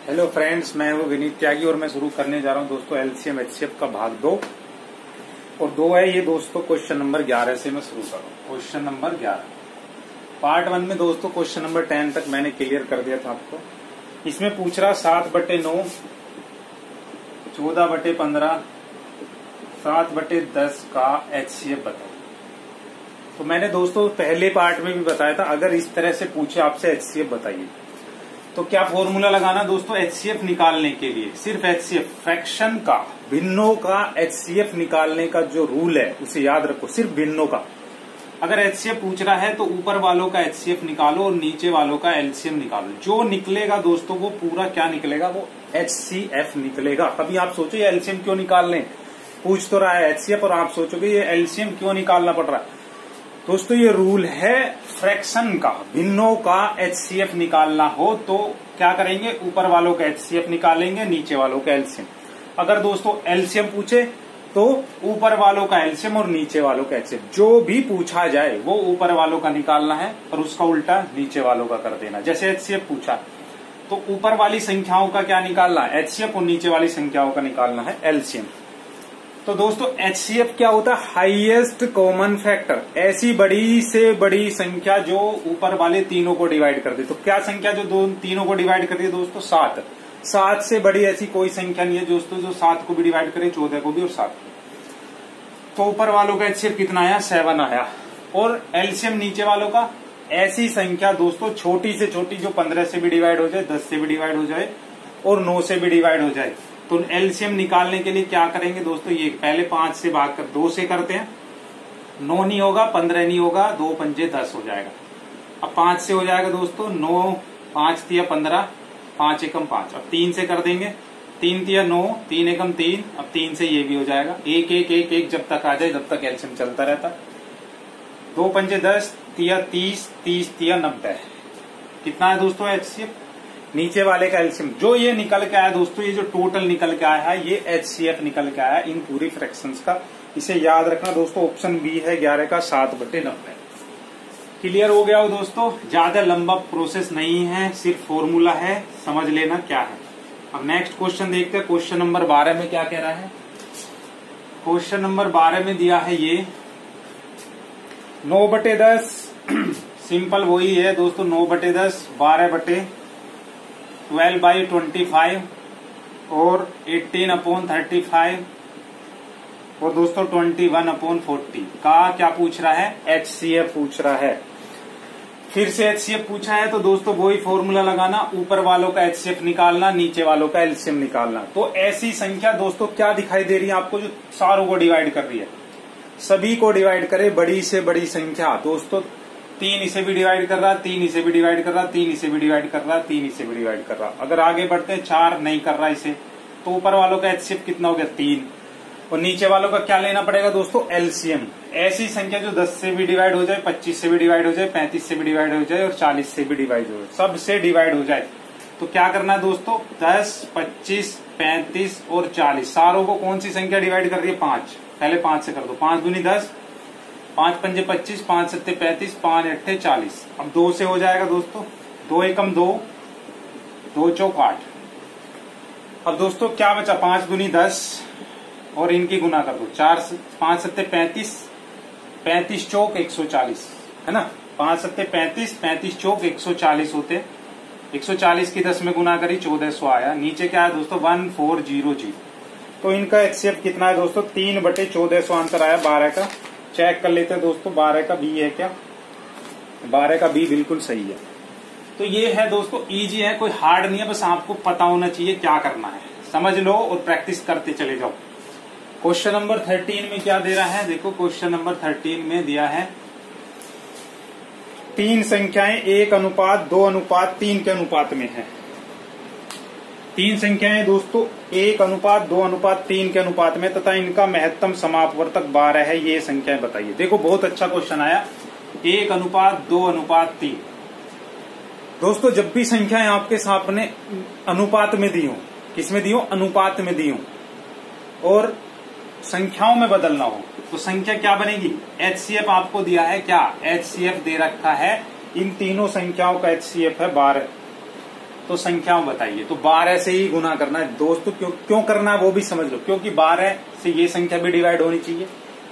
Hello friends, मैं हूँ विनीत त्यागी और मैं शुरू करने जा रहा हूँ दोस्तों एलसीएम एचसीएफ का भाग 2 और 2 है ये दोस्तों। क्वेश्चन नंबर 11 से मैं शुरू कर रहा हूँ। क्वेश्चन नंबर 11 पार्ट 1 में दोस्तों क्वेश्चन नंबर 10 तक मैंने क्लियर कर दिया था आपको। इसमें पूछ रहा 7/9, 14/15, 7/10 का एचसीएफ बताओ। तो मैंने दोस्तों पहले पार्ट में भी बताया था, अगर इस तरह से पूछे आपसे एचसीएफ बताइए तो क्या फॉर्मूला लगाना दोस्तों एचसीएफ निकालने के लिए। सिर्फ एचसीएफ फ्रैक्शन का, भिन्नों का एचसीएफ निकालने का जो रूल है उसे याद रखो। सिर्फ भिन्नों का अगर एचसीएफ पूछ रहा है तो ऊपर वालों का एचसीएफ निकालो और नीचे वालों का एलसीएम निकालो। जो निकलेगा दोस्तों वो पूरा क्या निकलेगा, वो एचसीएफ निकलेगा। कभी आप सोचो ये एलसीएम क्यों निकाल लें, पूछ तो रहा है एचसीएफ और आप सोचोगे ये एलसीएम क्यों निकालना पड़ रहा है। दोस्तों ये रूल है फ्रैक्शन का, भिन्नों का एचसीएफ निकालना हो तो क्या करेंगे, ऊपर वालों का एचसीएफ निकालेंगे, नीचे वालों का एलसीएम। अगर दोस्तों एलसीएम पूछे तो ऊपर वालों का एलसीएम और नीचे वालों का एचसीएफ, जो भी पूछा जाए वो ऊपर वालों का निकालना है और उसका उल्टा नीचे वालों का कर देना। जैसे एचसीएफ पूछा तो ऊपर वाली संख्याओं का क्या निकालना है, एचसीएफ, और नीचे वाली संख्याओं का निकालना है एलसीएम। तो दोस्तों एचसीएफ क्या होता है, हाईएस्ट कॉमन फैक्टर, ऐसी बड़ी से बड़ी संख्या जो ऊपर वाले तीनों को डिवाइड कर दे। तो क्या संख्या जो तीनों को डिवाइड कर दे दोस्तों, 7। 7 से बड़ी ऐसी कोई संख्या नहीं है दोस्तों जो 7 को भी डिवाइड करे, 14 को भी और 7 को। तो ऊपर वालों का एचसीएफ कितना आया, 7 आया। और एलसीएम नीचे वालों का, ऐसी संख्या दोस्तों छोटी से छोटी जो 15 से भी डिवाइड हो जाए, 10 से भी डिवाइड हो जाए और 9 से भी डिवाइड हो जाए। तो एलसीएम निकालने के लिए क्या करेंगे दोस्तों, ये पहले 5 से भाग कर 2 से करते हैं, 9 नहीं होगा, 15 नहीं होगा, 2 पंजे 10 हो जाएगा। अब 5 से हो जाएगा दोस्तों 9, 5 तिया 15, 5 एकम 5। अब 3 से कर देंगे, 3 तिया 9, 3 एकम 3। अब 3 से ये भी हो जाएगा, 1 1 1 1 जब तक आ जाए जब तक एलसीएम चलता रहता। 2 पंजे 10, तिया 30, 30 तिया 90। कितना है दोस्तों एचसीएफ, नीचे वाले का एलसीएम। जो ये निकल के आया दोस्तों, ये जो टोटल निकल के आया है ये एचसीएफ निकल के आया इन पूरी फ्रैक्शंस का। इसे याद रखना दोस्तों, ऑप्शन बी है 11 का 7/90। क्लियर हो गया हो दोस्तों, ज्यादा लंबा प्रोसेस नहीं है, सिर्फ फॉर्मूला है, समझ लेना क्या है। अब नेक्स्ट क्वेश्चन देखते हैं। क्वेश्चन नंबर 12 में क्या कह रहा है। क्वेश्चन नंबर 12 में दिया है ये 9/10। सिंपल वही है दोस्तों, 9/10, 12/25 और 18/35 और दोस्तों 21/40 का क्या पूछ रहा है, एचसीएफ पूछ रहा है। फिर से एचसीएफ पूछा है तो दोस्तों वही फॉर्मूला लगाना, ऊपर वालों का एचसीएफ निकालना, नीचे वालों का एलसीएम निकालना। तो ऐसी संख्या दोस्तों क्या दिखाई दे रही है आपको, जो सारों को डिवाइड कर रही है, सभी को डिवाइड करे, बड़ी से बड़ी संख्या दोस्तों। 3 इसे भी डिवाइड कर रहा, 3 इसे भी डिवाइड कर रहा, 3 इसे भी डिवाइड कर रहा, 3 इसे भी डिवाइड कर रहा। अगर आगे बढ़ते हैं 4 नहीं कर रहा इसे, तो ऊपर वालों का एचसीएफ कितना हो गया, 3। और नीचे वालों का क्या लेना पड़ेगा दोस्तों, एलसीएम। ऐसी संख्या जो 10 से भी डिवाइड हो जाए, 25 से भी डिवाइड हो जाए, 35 से भी डिवाइड हो जाए और 40 से भी डिवाइड हो जाए, सबसे डिवाइड हो जाए। तो क्या करना है दोस्तों, 10, 25, 35 और 40 सारों को कौन सी संख्या डिवाइड कर रही है, 5। पहले 5 से कर दो, 5 दूनी 10, 5 पंजे 25, 5 सत्ते 35, 5 अट्ठे 40। अब 2 से हो जाएगा दोस्तों, 2 एकम 2, 2 चौक 8। अब दोस्तों क्या बचा, 5 दूनी 10 और इनकी गुना कर दो, 4 5 सत्ते 35, 35 चौक 140 है ना। 5 सत्ते 35, 35 चौक 140 होते। 140 की 10 में गुना करी, 1400 आया। नीचे क्या है दोस्तों, 1400। तो इनका एचसीएफ कितना है दोस्तों, 3/1400 आंसर आया 12 का। चेक कर लेते हैं दोस्तों 12 का बी है क्या, 12 का बी बिल्कुल सही है। तो ये है दोस्तों, इजी है, कोई हार्ड नहीं है, बस आपको पता होना चाहिए क्या करना है, समझ लो और प्रैक्टिस करते चले जाओ। क्वेश्चन नंबर 13 में क्या दे रहा है, देखो क्वेश्चन नंबर 13 में दिया है 3 संख्याएं 1:2:3 के अनुपात में है। 3 संख्याएं दोस्तों 1:2:3 के अनुपात में तथा इनका महत्तम समापवर्तक 12 है, ये संख्याएं बताइए। देखो बहुत अच्छा क्वेश्चन आया, 1:2:3। दोस्तों जब भी संख्याएं आपके सामने अनुपात में दी हो, किसमें दी हो, अनुपात में दी हो, और संख्याओं में बदलना हो तो संख्या क्या बनेगी, एचसीएफ आपको दिया है क्या, एचसीएफ दे रखा है, इन तीनों संख्याओं का एचसीएफ है 12। तो संख्याओं बताइए। तो 12 से ही गुना करना है दोस्तों। क्यों करना है वो भी समझ लो, क्योंकि 12 से ये संख्या भी डिवाइड होनी चाहिए,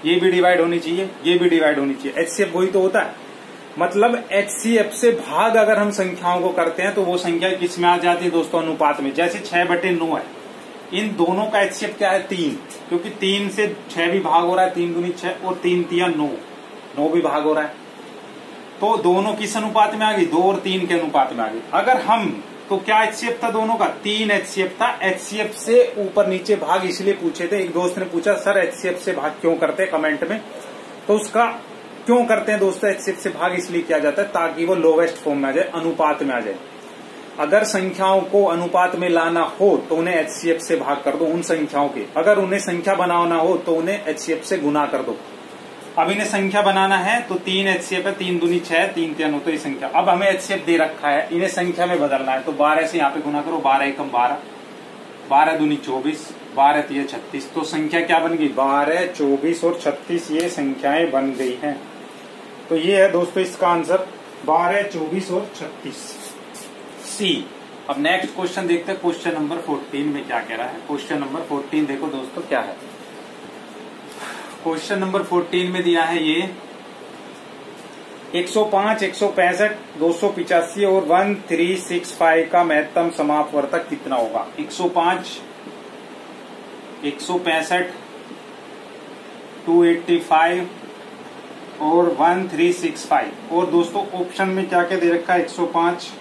ये भी डिवाइड होनी चाहिए, ये भी डिवाइड होनी चाहिए। एचसीएफ वही तो होता है। मतलब एचसीएफ से भाग अगर हम संख्याओं को करते हैं तो वो संख्या किस में आ जाती है दोस्तों? अनुपात में। जैसे 6/9 है, इन दोनों का एचसीएफ क्या है? 3, क्योंकि 3 से 6 भी भाग हो रहा है, 3 दूनी 6 और 3 तिया 9 भी भाग हो रहा है। तो दोनों किस अनुपात में आ गई? 2 और 3 के अनुपात में आ गई। अगर हम तो क्या एचसीएफ था दोनों का? 3 एचसीएफ था। एचसीएफ से ऊपर नीचे भाग इसलिए पूछे थे। एक दोस्त ने पूछा सर एचसीएफ से भाग क्यों करते हैं कमेंट में, तो उसका क्यों करते हैं दोस्तों एचसीएफ से भाग इसलिए किया जाता है ताकि वो लोवेस्ट फॉर्म में आ जाए, अनुपात में आ जाए। अगर संख्याओं को अनुपात में लाना हो तो उन्हें एचसीएफ से भाग कर दो उन संख्याओं के। अगर उन्हें संख्या बनाना हो तो उन्हें एचसीएफ से गुना कर दो। अब इन्हें संख्या बनाना है तो 3 एचसीएफ है, 3 दूनी 6, 3 तिया 9 तो ये संख्या। अब हमें एचसीएफ दे रखा है, इन्हें संख्या में बदलना है तो 12 से यहाँ पे गुना करो, 12 एकम 12, 12 दूनी 24, 12 तिया 36। तो संख्या क्या बन गई? 12, 24 और 36 ये संख्याएं बन गई हैं। तो ये है दोस्तों इसका आंसर 12, 24 और 36 सी। अब नेक्स्ट क्वेश्चन देखते हैं, क्वेश्चन नंबर 14 में क्या कह रहा है। क्वेश्चन नंबर 14 देखो दोस्तों क्या है। क्वेश्चन नंबर 14 में दिया है ये 105, 165, 285 और 1365 का महत्तम समापवर्तक कितना होगा? 105, 165, 285 और 1365। और दोस्तों ऑप्शन में क्या क्या दे रखा है? 105,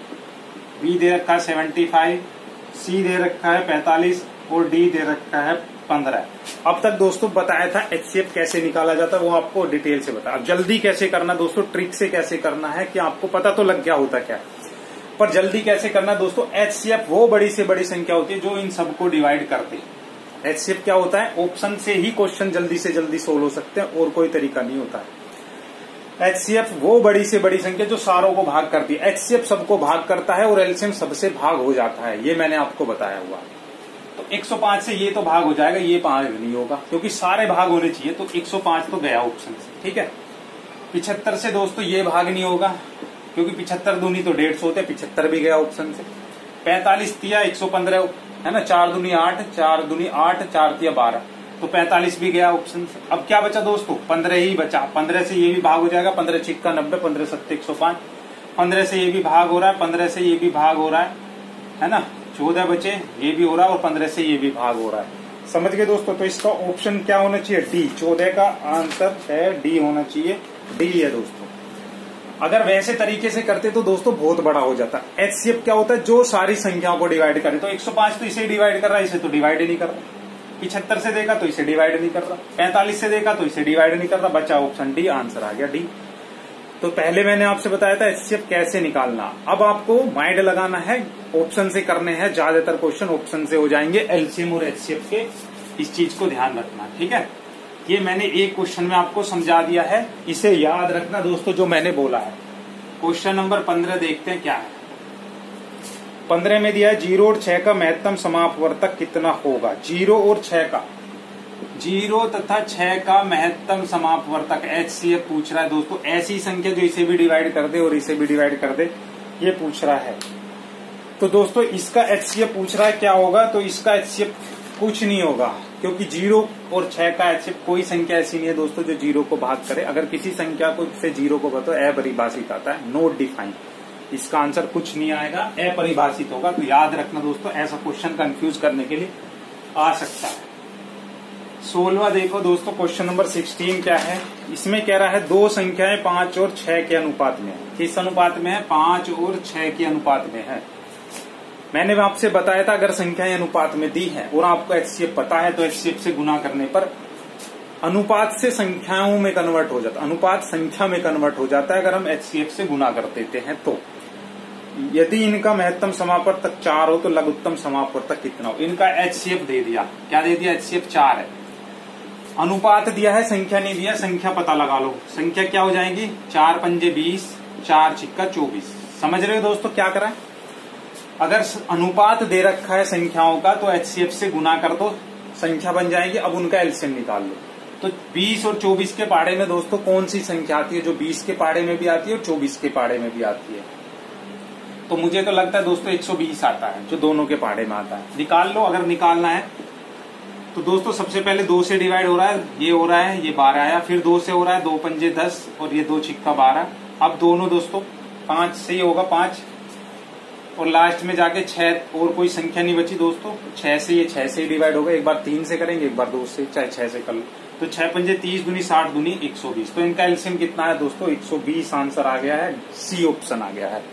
बी दे रखा है 75, सी दे रखा है 45 और डी दे रखा है 15। अब तक दोस्तों बताया था एचसीएफ कैसे निकाला जाता है, वो आपको डिटेल से बताया। अब जल्दी कैसे करना दोस्तों, ट्रिक से कैसे करना है कि आपको पता तो लग गया होता क्या, पर जल्दी कैसे करना दोस्तों। एचसीएफ वो बड़ी से बड़ी संख्या होती है जो इन सबको डिवाइड करते हैं। एचसीएफ क्या होता है? ऑप्शन से ही क्वेश्चन जल्दी से जल्दी सोल्व हो सकते हैं और कोई तरीका नहीं होता है। एचसीएफ वो बड़ी से बड़ी संख्या जो सारों को भाग करती है। एचसीएफ सबको भाग करता है और एलसीएम सबसे भाग हो जाता है, ये मैंने आपको बताया हुआ। तो 105 से ये तो भाग हो जाएगा, ये भाग नहीं होगा क्योंकि सारे भाग होने चाहिए। तो 105 तो गया ऑप्शन से, ठीक है। 75 से दोस्तों ये भाग नहीं होगा क्योंकि 75 दूनी तो 150 होते हैं, 75 भी गया ऑप्शन से। 45 तिया 115 है ना, 4 दूनी 8, 4 दूनी 8, 4 तिया 12, तो 45 भी गया ऑप्शन से। अब क्या बचा दोस्तों? 15 ही बचा। 15 से ये भी भाग हो जाएगा, 15 छिक्का 90, 15 सत्ते 105। 15 से ये भी भाग हो रहा है, 15 से ये भी भाग हो रहा है ना। 14 बचे, ये भी हो रहा है और 15 से ये भी भाग हो रहा है। समझ गए दोस्तों? तो इसका ऑप्शन क्या होना चाहिए? डी। 14 का आंसर है डी होना चाहिए, डी है दोस्तों। अगर वैसे तरीके से करते तो दोस्तों बहुत बड़ा हो जाता। एचसीएफ क्या होता है? जो सारी संख्याओं को डिवाइड करे। तो 105 तो इसे डिवाइड कर रहा है, इसे तो डिवाइड ही नहीं कर रहा। 75 से देखा तो इसे डिवाइड नहीं कर रहा, 45 से देखा तो इसे डिवाइड नहीं कर रहा, बचा ऑप्शन डी, आंसर आ गया डी। तो पहले मैंने आपसे बताया था एचसीएफ कैसे निकालना। अब आपको माइंड लगाना है, ऑप्शन से करने हैं, ज्यादातर क्वेश्चन ऑप्शन से हो जाएंगे एलसीएम और एचसीएफ के। इस चीज को ध्यान रखना, ठीक है। ये मैंने एक क्वेश्चन में आपको समझा दिया है, इसे याद रखना दोस्तों जो मैंने बोला है। क्वेश्चन नंबर 15 देखते हैं क्या है। 15 में दिया है 0 और 6 का महत्तम समापवर्तक कितना होगा? 0 और 6 का, 0 तथा 6 का महत्तम समापवर्तक एचसीएफ पूछ रहा है दोस्तों। ऐसी संख्या जो इसे भी डिवाइड कर दे और इसे भी डिवाइड कर दे, ये पूछ रहा है। तो दोस्तों इसका एचसीएफ पूछ रहा है क्या होगा? तो इसका एचसीएफ कुछ नहीं होगा क्योंकि 0 और 6 का एचसीएफ कोई संख्या ऐसी नहीं है दोस्तों जो 0 को भाग करे। अगर किसी संख्या को से 0 को बताओ अपरिभाषित आता है, नॉट डिफाइंड। इसका आंसर कुछ नहीं आएगा, अपरिभाषित होगा। तो याद रखना दोस्तों, ऐसा क्वेश्चन कंफ्यूज करने के लिए आ सकता है। 16वां देखो दोस्तों, क्वेश्चन नंबर 16 क्या है। इसमें कह रहा है दो संख्याएं 5 और 6 के अनुपात में है। किस अनुपात में है? 5 और 6 के अनुपात में है। मैंने आपसे बताया था अगर संख्याएं अनुपात में दी है और आपको एचसीएफ पता है तो एचसीएफ से गुना करने पर अनुपात से संख्याओं में कन्वर्ट हो जाता है, अनुपात संख्या में कन्वर्ट हो जाता है अगर हम एचसीएफ से गुना कर देते हैं तो। यदि इनका महत्तम समापवर्तक 4 हो तो लघुत्तम समापवर्तक कितना हो? इनका एचसीएफ दे दिया, क्या दे दिया? एचसीएफ 4 है। अनुपात दिया है, संख्या नहीं दिया, संख्या पता लगा लो। संख्या क्या हो जाएगी? 4 पंजे 20, 4 छिक्का 24। समझ रहे हो दोस्तों क्या करा है? अगर अनुपात दे रखा है संख्याओं का तो एचसीएफ से गुना कर दो, संख्या बन जाएगी। अब उनका एलसीएम निकाल लो। तो 20 और 24 के पाड़े में दोस्तों कौन सी संख्या आती है जो 20 के पाड़े में भी आती है और 24 के पाड़े में भी आती है? तो मुझे तो लगता है दोस्तों 120 आता है, जो दोनों के पहाड़े में आता है। निकाल लो अगर निकालना है तो दोस्तों। सबसे पहले 2 से डिवाइड हो रहा है, ये हो रहा है, ये 12 आया, फिर 2 से हो रहा है, 2 पंजे 10 और ये 2 छिक्का 12। अब दोनों दोस्तों 5 से ही होगा 5 और लास्ट में जाके 6 और कोई संख्या नहीं बची दोस्तों। 6 से ये 6 से ही डिवाइड होगा, एक बार 3 से करेंगे, एक बार 2 से, चाहे 6 से कर लो। तो 6 पंजे 30 दूनी 60 दूनी 120। तो इनका एलसीएम कितना है दोस्तों? 120 आंसर आ गया है, सी ऑप्शन आ गया है।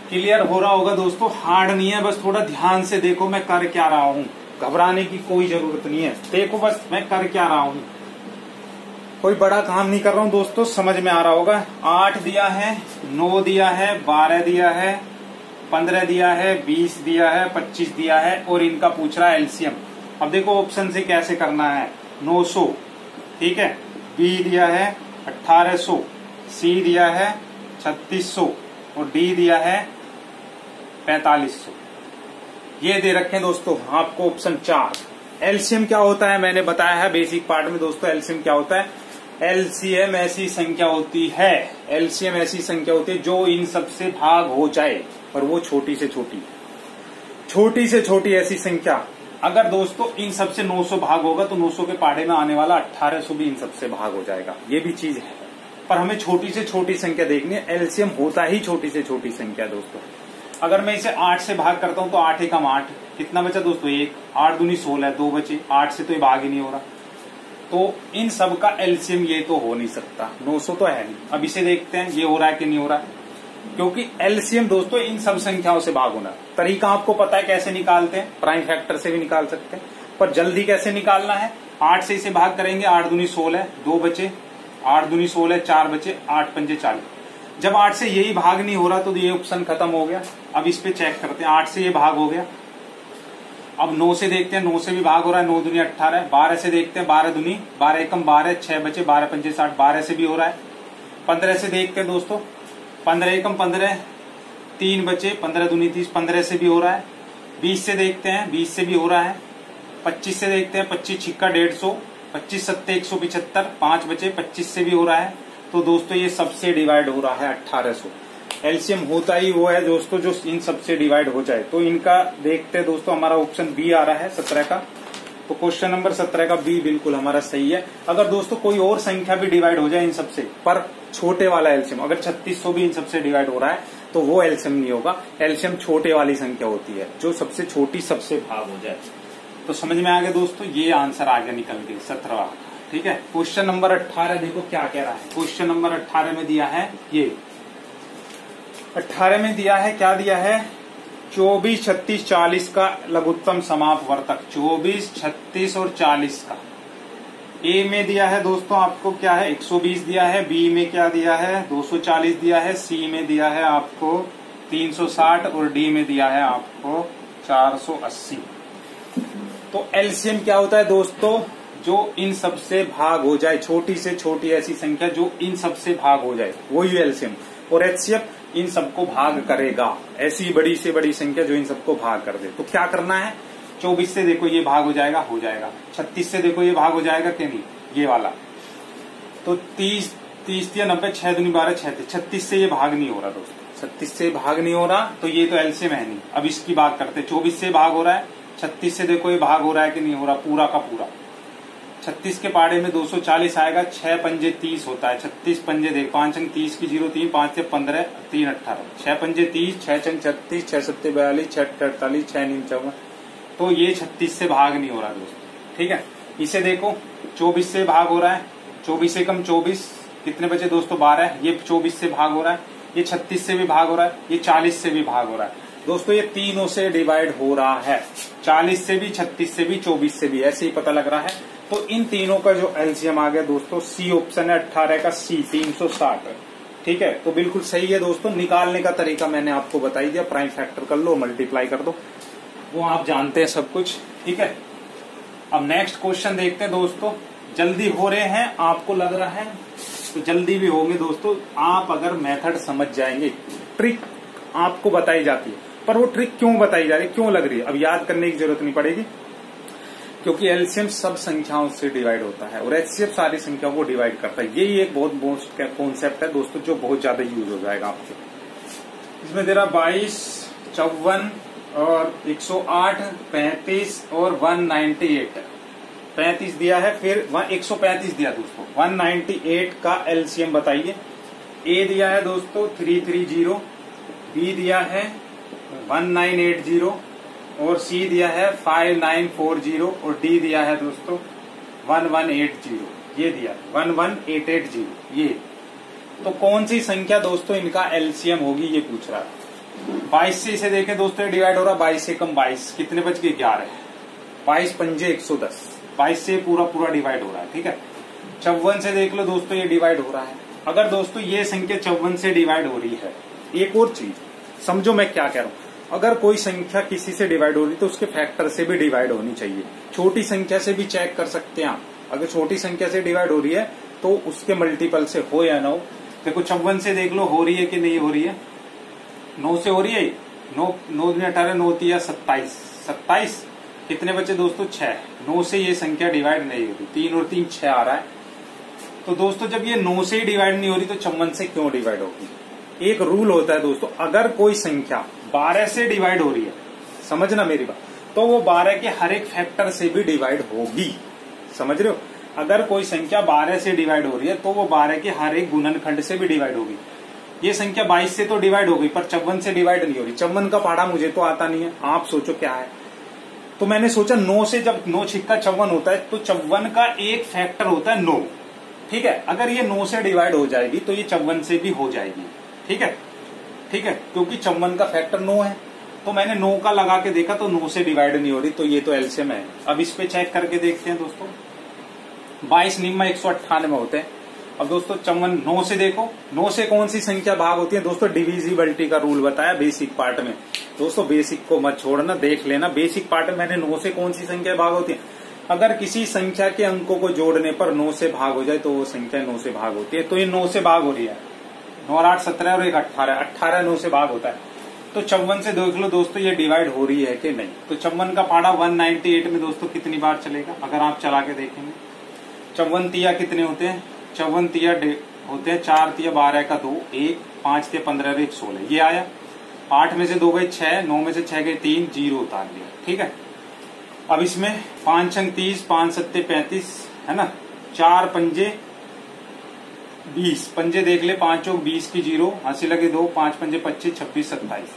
क्लियर हो रहा होगा दोस्तों, हार्ड नहीं है, बस थोड़ा ध्यान से देखो मैं कर क्या रहा हूँ। घबराने की कोई जरूरत नहीं है, देखो बस मैं कर क्या रहा हूँ। कोई बड़ा काम नहीं कर रहा हूँ दोस्तों, समझ में आ रहा होगा। 8 दिया है, 9 दिया है, 12 दिया है, 15 दिया है, 20 दिया है, 25 दिया है और इनका पूछ रहा है एलसीएम। अब देखो ऑप्शन से कैसे करना है। 900, ठीक है, बी दिया है 1800, सी दिया है 3600 और डी दिया है 4500। ये दे रखे हैं दोस्तों आपको ऑप्शन 4। एलसीएम क्या होता है मैंने बताया है बेसिक पार्ट में दोस्तों। एलसीएम क्या होता है? एलसीएम ऐसी संख्या होती है, एलसीएम ऐसी संख्या होती है जो इन सब से भाग हो जाए, और वो छोटी से छोटी ऐसी संख्या। अगर दोस्तों इन सब से 900 भाग होगा तो 900 के पहाड़े में आने वाला 1800 भी इन सब से भाग हो जाएगा। ये भी चीज है, पर हमें छोटी से छोटी संख्या देखनी है। एलसीएम होता ही छोटी से छोटी संख्या दोस्तों। अगर मैं इसे 8 से भाग करता हूं तो 8 एकम 8, कितना बचा दोस्तों? 1। 8 दूनी 16, 2 बचे। 8 से तो ये भाग ही नहीं हो रहा, तो इन सब का एलसीएम ये तो हो नहीं सकता। 900 तो है नहीं। अब इसे देखते हैं ये हो रहा है कि नहीं हो रहा है, क्योंकि एलसीएम दोस्तों इन सब संख्याओं से भाग होना। तरीका आपको पता है कैसे निकालते हैं, प्राइम फैक्टर से भी निकाल सकते हैं, पर जल्दी कैसे निकालना है। 8 से इसे भाग करेंगे, 8 दूनी 16, 2 बचे, 8 दूनी 16, 4 बचे, 8 पंजे 40। जब 8 से यही भाग नहीं हो रहा तो ये ऑप्शन खत्म हो गया। अब इस पे चेक करते हैं, 8 से ये भाग हो गया। अब 9 से देखते हैं, 9 से भी भाग हो रहा है, 9 दूनी 18। 12 से देखते हैं, 12 दूनी 12 एकम 12, 6 बचे, 12 पंजे 60, 12 से भी हो रहा है। 15 से देखते हैं दोस्तों, 15 एकम 15, 3 बचे, 15 दूनी 30, 15 से भी हो रहा है। 20 से देखते हैं, 20 से भी हो रहा है। 25 से देखते हैं, 25 छिक्का 150, 25 सत्ते 175, 5 बचे, 25 से भी हो रहा है। तो दोस्तों ये सबसे डिवाइड हो रहा है 1800। एलसीएम होता ही वो है दोस्तों जो इन सबसे डिवाइड हो जाए। तो इनका देखते हैं दोस्तों, हमारा ऑप्शन बी आ रहा है 17 का। तो क्वेश्चन नंबर 17 का बी बिल्कुल हमारा सही है। अगर दोस्तों कोई और संख्या भी डिवाइड हो जाए इन सबसे, पर छोटे वाला एलसीएम, अगर 3600 भी इन सबसे डिवाइड हो रहा है तो वो एलसीएम नहीं होगा। एलसीएम छोटे वाली संख्या होती है जो सबसे छोटी सबसे भाग हो जाए। तो समझ में आ गया दोस्तों, ये आंसर आगे निकल गया 17। ठीक है, क्वेश्चन नंबर 18 देखो क्या कह रहा है। क्वेश्चन नंबर 18 में दिया है ये 18 में दिया है, क्या दिया है? 24, 36, 40 का लघुत्तम समापवर्तक। 24, 36 और 40 का ए में दिया है दोस्तों आपको क्या है? 120 दिया है। बी में क्या दिया है? 240 दिया है। सी में दिया है आपको 360 और डी में दिया है आपको 480। तो एलसीएम क्या होता है दोस्तों? जो इन सब से भाग हो जाए, छोटी से छोटी ऐसी संख्या जो इन सब से भाग हो जाए, वही एलसीएम। और एचसीएफ इन सबको भाग करेगा, ऐसी बड़ी से बड़ी संख्या जो इन सबको भाग कर दे। तो क्या करना है? 24 से देखो ये भाग हो जाएगा, हो जाएगा। 36 से देखो ये भाग हो जाएगा कि नहीं, ये वाला। तो 30 या 90, 6 दूनी 12, 6। 36 से ये भाग नहीं हो रहा दोस्तों, 36 से भाग नहीं हो रहा, तो ये तो एलसीएम है नहीं। अब इसकी बात करते हैं। 24 से भाग हो रहा है, 36 से देखो ये भाग हो रहा है कि नहीं हो रहा, पूरा का पूरा। 36 के पाड़े में 240 आएगा, 6 पंजे 30 होता है। 36 पंजे देख, 5 अंक 30 की 0 3, 5 से 15, 3 18, 6 पंजे 30, 6 अंक 36, 6 सत्ते 42, 6 48, 6 नीम 54। तो ये 36 से भाग नहीं हो रहा दोस्तों। ठीक है, इसे देखो 24 से भाग हो रहा है, 24 से कम 24, कितने बचे दोस्तों? 12। ये 24 से भाग हो रहा है, ये 36 से भी भाग हो रहा है, ये 40 से भी भाग हो रहा है दोस्तों। ये तीनों से डिवाइड हो रहा है, 40 से भी, 36 से भी, 24 से भी, ऐसे ही पता लग रहा है। तो इन तीनों का जो एलसीएम आ गया दोस्तों, सी ऑप्शन है 18 का, सी 360। ठीक है, तो बिल्कुल सही है दोस्तों। निकालने का तरीका मैंने आपको बताई दिया, प्राइम फैक्टर कर लो, मल्टीप्लाई कर दो, वो आप जानते हैं सब कुछ। ठीक है, अब नेक्स्ट क्वेश्चन देखते हैं दोस्तों। जल्दी हो रहे हैं आपको लग रहा है, तो जल्दी भी होंगे दोस्तों। आप अगर मेथड समझ जाएंगे, ट्रिक आपको बताई जाती है, पर वो ट्रिक क्यों बताई जा रही है, क्यों लग रही है, अब याद करने की जरूरत नहीं पड़ेगी, क्योंकि एलसीएम सब संख्याओं से डिवाइड होता है और एचसीएफ सारी संख्याओं को डिवाइड करता है। यही एक बहुत मोस्ट कॉन्सेप्ट है दोस्तों, जो बहुत ज्यादा यूज हो जाएगा आपके। इसमें दे रहा 22, 54 और 108, 35 और 198। 35 दिया है, फिर 135 दिया दोस्तों। 198 का एलसीएम बताइए। ए दिया है दोस्तों 330, बी दिया है 1980 और सी दिया है 5940 और डी दिया है दोस्तों 1180। ये दिया 11880। ये तो कौन सी संख्या दोस्तों इनका एलसीएम होगी ये पूछ रहा है। 22 से इसे देखें दोस्तों, ये डिवाइड हो रहा है 22 से कम 22, कितने बच गए 11। 22 पंजे 110, 22 से पूरा डिवाइड हो रहा है। ठीक है, 54 से देख लो दोस्तों, ये डिवाइड हो रहा है। अगर दोस्तों ये संख्या 54 से डिवाइड हो रही है, एक और चीज समझो मैं क्या कह रहा हूं, अगर कोई संख्या किसी से डिवाइड हो रही है तो उसके फैक्टर से भी डिवाइड होनी चाहिए। छोटी संख्या से भी चेक कर सकते हैं आप, अगर छोटी संख्या से डिवाइड हो रही है तो उसके मल्टीपल से हो या ना हो। देखो 54 से देख लो हो रही है कि नहीं हो रही है। 9 से हो रही है, 9 9 18, 9 3 27, 27 कितने बचे दोस्तों 6। 9 से ये संख्या डिवाइड नहीं होगी, 3 और 3 6 आ रहा है। तो दोस्तों जब ये 9 से ही डिवाइड नहीं हो रही तो 54 से क्यों डिवाइड होगी। एक रूल होता है दोस्तों, अगर कोई संख्या 12 से डिवाइड हो रही है, समझना मेरी बात, तो वो 12 के हर एक फैक्टर से भी डिवाइड होगी। समझ रहे हो, अगर कोई संख्या 12 से डिवाइड हो रही है तो वो 12 के हर एक गुणनखंड से भी डिवाइड होगी। ये संख्या 22 से तो डिवाइड हो गई पर 54 से डिवाइड नहीं हो रही। 54 का पढ़ा मुझे तो आता नहीं है, आप सोचो क्या है। तो मैंने सोचा 9 से जब 9 छिक्का 54 होता है तो 54 का एक फैक्टर होता है 9। ठीक है, अगर ये 9 से डिवाइड हो जाएगी तो ये 54 से भी हो जाएगी। ठीक है, ठीक है, क्योंकि 54 का फैक्टर 9 है। तो मैंने 9 का लगा के देखा तो 9 से डिवाइड नहीं हो रही, तो ये तो एलसीएम है। अब इस पे चेक करके देखते हैं दोस्तों। 22 निम्मा 198 होते हैं। अब दोस्तों 54 9 से देखो, 9 से कौन सी संख्या भाग होती है दोस्तों। डिविजिबिलिटी का रूल बताया बेसिक पार्ट में दोस्तों, बेसिक को मत छोड़ना, देख लेना। बेसिक पार्ट में मैंने 9 से कौन सी संख्या भाग होती है। अगर किसी संख्या के अंकों को जोड़ने पर 9 से भाग हो जाए तो वो संख्या 9 से भाग होती है। तो ये 9 से भाग हो रही है। 9 और 8 17 और 1 18, 18 9 से भाग होता है। तो 54 से देख लो दोस्तों ये डिवाइड हो रही है कि नहीं। तो 54 का पाड़ा 198 में दोस्तों कितनी बार चलेगा, अगर आप चला के देखेंगे। 54 तिया कितने होते हैं, 54 तिया होते हैं 4 तिया 12 का 2, 1 5 तिया 15 1 16, ये आया। 8 में से 2 गए 6, 9 में से 6 गए 3, 0 उतार लिया। ठीक है, अब इसमें 5 अंक 30, 5 सत्ते 35 है ना, 4 पंजे 20, पंजे देख ले, 5 चौक 20 की 0, हंसी लगे 2, 5 पंजे 25, 26 27।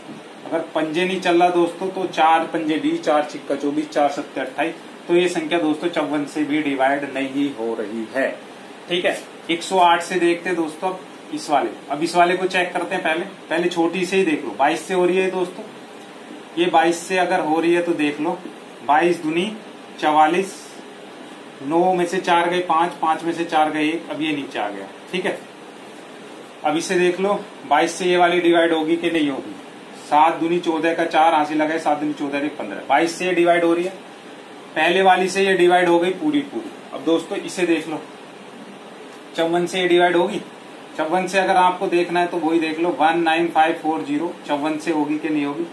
अगर पंजे नहीं चल रहा दोस्तों तो 4 पंजे 20, 4 छिक्का 24, 4 सत्ते 28। तो ये संख्या दोस्तों 54 से भी डिवाइड नहीं हो रही है। ठीक है, 108 से देखते हैं दोस्तों। अब इस वाले को चेक करते हैं। पहले छोटी से ही देख लो। 22 से हो रही है दोस्तों, ये 22 से अगर हो रही है तो देख लो 22 दूनी 44, 9 में से 4 गए 5, 5 में से 4 गए 1, अब ये नीचे आ गया। ठीक है, अब इसे देख लो 22 से ये वाली डिवाइड होगी कि नहीं होगी। 7 दूनी 14 का 4, हासिल लगाए 7 दूनी 14 का 15। 22 से ये डिवाइड हो रही है, पहले वाली से ये डिवाइड हो गई पूरी। अब दोस्तों इसे देख लो, 54 से ये डिवाइड होगी। 54 से अगर आपको देखना है तो वही देख लो 19540, 54 से होगी कि नहीं होगी।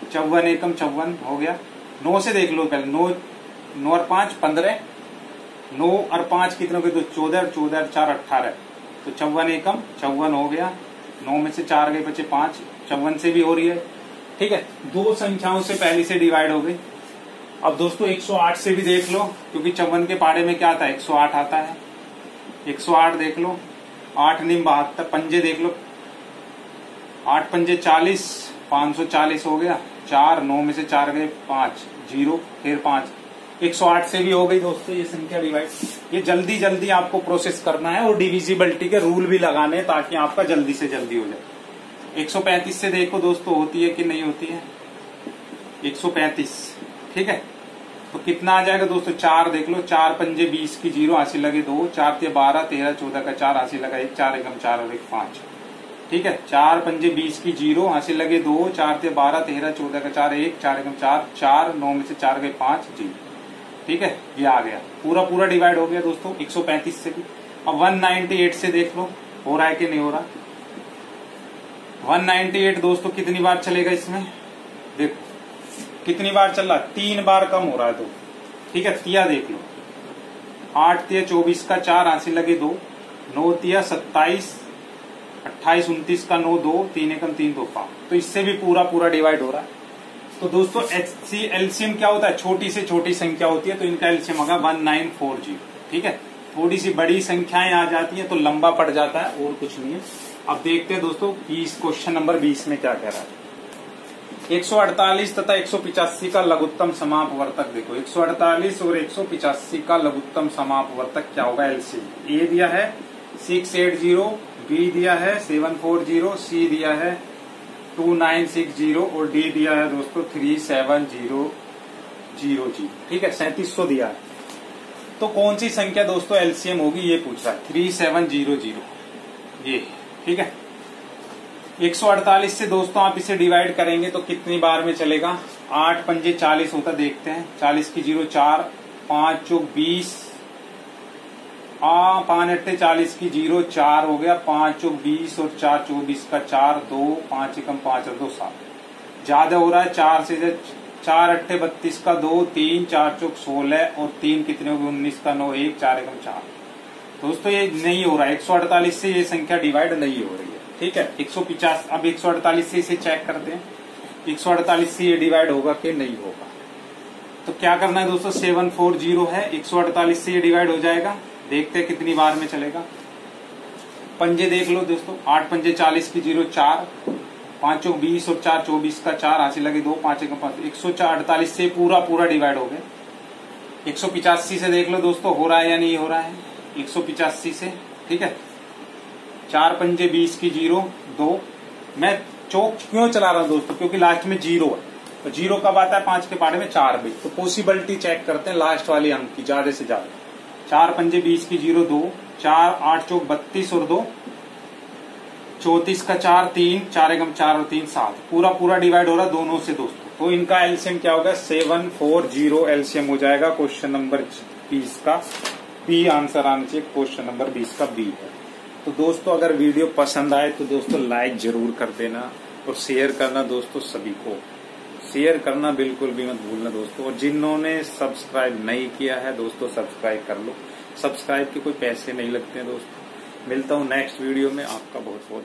54 एकम 54 हो गया। 9 से देख लो पहले, 9 और 5 15, 9 और 5 कितने हो गए तो 14, 14 और 4 18। तो 54 एकम 54 हो गया। 9 में से 4 गए बचे 5, 54 से भी हो रही है। ठीक है, दो संख्याओं से पहले से डिवाइड हो गई। अब दोस्तों 108 से भी देख लो, क्योंकि 54 के पाड़े में क्या आता है 108 आता है। 108 देख लो, 8 निम 72, पंजे देख लो, 8 पंजे 40, 540 हो गया। 4, 9 में से 4 गए 5, 0 फिर 5। 108 से भी हो गई दोस्तों ये संख्या डिवाइड। ये जल्दी जल्दी आपको प्रोसेस करना है और डिविजिबिलिटी के रूल भी लगाने हैं ताकि आपका जल्दी से जल्दी हो जाए। 135 से देखो दोस्तों होती है कि नहीं होती है। 135 ठीक है, तो कितना आ जाएगा दोस्तों 4 देख लो, 4 पंजे 20 की 0, हासिल लगे 2, 4 ते 12, 13 14 का 4, हासिल लगा 1, 4 एकम 4 और 1 5। ठीक है, 4 पंजे 20 की 0, हासिल लगे 2, 4 ते 12, 13 14 का 4, 1, 4 एकम 4, 4, 9 में से 4 गए 5, 0। ठीक है, ये आ गया पूरा डिवाइड हो गया दोस्तों 135 से भी। अब 198 से देख लो हो रहा है कि नहीं हो रहा। 198 दोस्तों कितनी बार चलेगा इसमें, देखो कितनी बार चल रहा, 3 बार कम हो रहा है तो। ठीक है, तिया देख लो, 8 तिया 24 का 4, हासिल लगे 2, 9 तिया 27, 28 29 का 9 2 3 एकम 3 2 5, तो इससे भी पूरा डिवाइड हो रहा है। तो दोस्तों एलसीएम क्या होता है, छोटी से छोटी संख्या होती है, तो इनका एलसीएम होगा 1940। ठीक है, थोड़ी सी बड़ी संख्याएं आ जाती है तो लंबा पड़ जाता है, और कुछ नहीं है। अब देखते हैं दोस्तों कि क्वेश्चन नंबर 20 में क्या कह रहा है। 148 तथा 185 का लघुत्तम समापवर्तक देखो, 148 और 185 का लघुत्तम समापवर्तक क्या होगा एलसीएम। ए दिया है 680, बी दिया है 740, सी दिया है 2960 और डी दिया है दोस्तों 37000। ठीक है, 3700 दिया है। तो कौन सी संख्या दोस्तों एलसीएम होगी ये पूछ रहा है, 3700 ये। ठीक है, 148 से दोस्तों आप इसे डिवाइड करेंगे तो कितनी बार में चलेगा, 8 पंजे 40 होता, देखते हैं। 40 की 0 4, 5 चौक 20, 5 अट्ठे 40 की 0 4 हो गया, 5 चौक 20 और 4 24 का 4 2, 5 एकम 5 और 2 7। ज्यादा हो रहा है, 4 से 4 अट्ठे 32 का 2 3, 4 चौक 16 और 3 कितने हो गए 19 का 9 1, 4 एकम 4। दोस्तों ये नहीं हो रहा है, 148 से ये संख्या डिवाइड नहीं हो रही है। ठीक है, 150। अब 148 से इसे चेक करते हैं, 148 से ये डिवाइड होगा कि नहीं होगा। तो क्या करना है दोस्तों, 740 है, 148 से ये डिवाइड हो जाएगा। देखते हैं कितनी बार में चलेगा। पंजे देख लो दोस्तों, 8 पंजे 40 की 0 4, 5 चौक 20 और 4 24 का 4, हासिल लगे 2, 5 एकम 5, 148 से पूरा डिवाइड हो गए। 185 से देख लो दोस्तों हो रहा है या नहीं हो रहा है, 185 से। ठीक है, 4 पंजे 20 की 0 2। मैं चौक क्यों चला रहा हूं दोस्तों, क्योंकि लास्ट में 0 है, तो 0 कब आता है 5 के पाड़े में 4 बिट। तो पॉसिबिलिटी चेक करते हैं लास्ट वाली अंक की, ज्यादा से ज्यादा। 4 पंजे 20 की 0 2, 4 8 चौक 32 और 2 34 का 4 3, 4 एकम 4 और 3 7। पूरा डिवाइड हो रहा है दोनों से दोस्तों। तो इनका एलसीएम क्या होगा, 740 एलसीएम हो जाएगा। क्वेश्चन नंबर 20 का बी आंसर आना चाहिए, क्वेश्चन नंबर 20 का बी है। तो दोस्तों अगर वीडियो पसंद आए तो दोस्तों लाइक जरूर कर देना और शेयर करना दोस्तों, सभी को शेयर करना बिल्कुल भी मत भूलना दोस्तों। और जिन्होंने सब्सक्राइब नहीं किया है दोस्तों सब्सक्राइब कर लो, सब्सक्राइब के कोई पैसे नहीं लगते हैं दोस्तों। मिलता हूँ नेक्स्ट वीडियो में, आपका बहुत बहुत